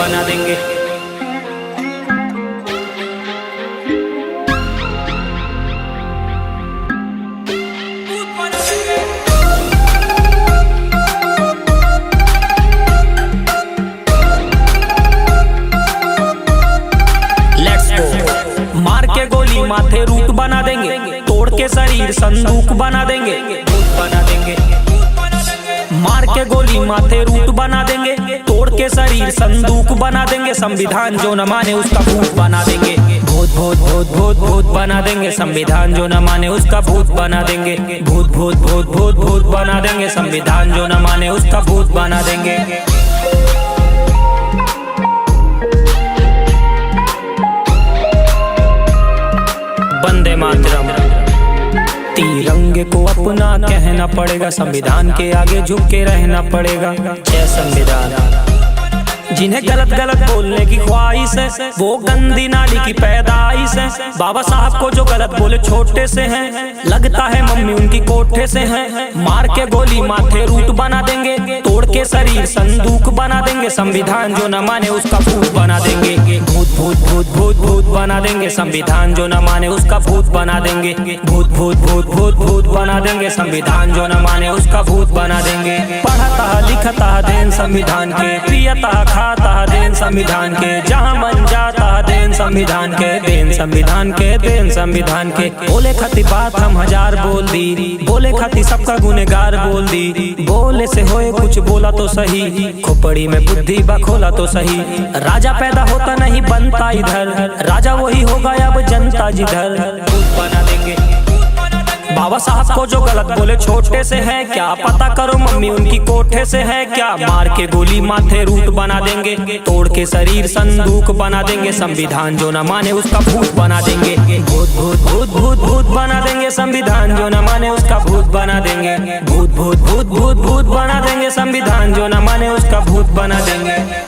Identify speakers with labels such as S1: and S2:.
S1: बना देंगे। मार के गोली माथे रूट बना देंगे, तोड़ के शरीर संदूक बना देंगे, भूत बना देंगे। मार के गोली माथे रूट बना देंगे, तोड़ के शरीर संदूक बना देंगे। संविधान जो न माने उसका भूत बना देंगे, भूत भूत भूत भूत भूत बना देंगे। संविधान जो न माने उसका भूत बना देंगे, भूत भूत भूत भूत भूत बना देंगे। संविधान जो न माने उसका भूत बना देंगे। वंदे मातरम। तिरंगे को अपना कहना पड़ेगा, संविधान के आगे झुक के रहना पड़ेगा। जय संविधान। जिन्हें गलत गलत बोलने की ख्वाहिश है वो गंदी नाली की पैदाइश है। बाबा साहब को जो गलत बोले छोटे से हैं, लगता है मम्मी उनकी कोठे से हैं। मार के गोली माथे रूट बना देंगे, तोड़ के शरीर संदूक बना देंगे। संविधान जो न माने उसका भूत बना देंगे, भूत भूत भूत भूत भूत बना देंगे। संविधान जो न माने उसका भूत बना देंगे, भूत भूत भूत भूत भूत बना देंगे। संविधान जो न माने उसका भूत बना देंगे। पढ़ता लिखता देन संविधान के, पियता खाता देन संविधान के। जहाँ मन जाता देन संविधान के, देन संविधान के, देन संविधान के। बोले खाती बात हम हजार बोल दी, बोले खाती सबका गुनेगार बोल दी। बोले से होए कुछ बोला तो सही, खोपड़ी में बुद्धि बखोला तो सही। राजा पैदा होता नहीं बनता इधर, राजा वही होगा अब जनता जिधर। भूत बना देंगे। बाबा साहब को जो गलत बोले छोटे से है क्या, पता करो मम्मी उनकी कोठे से है क्या। मार के गोली माथे रूट बना देंगे, तोड़ के शरीर संदूक बना देंगे। संविधान जो न माने उसका भूत बना देंगे, भूत भूत भूत भूत भूत बना देंगे। संविधान जो न माने उसका भूत बना देंगे, भूत भूत भूत भूत भूत बना देंगे। संविधान जो न माने उसका भूत बना देंगे।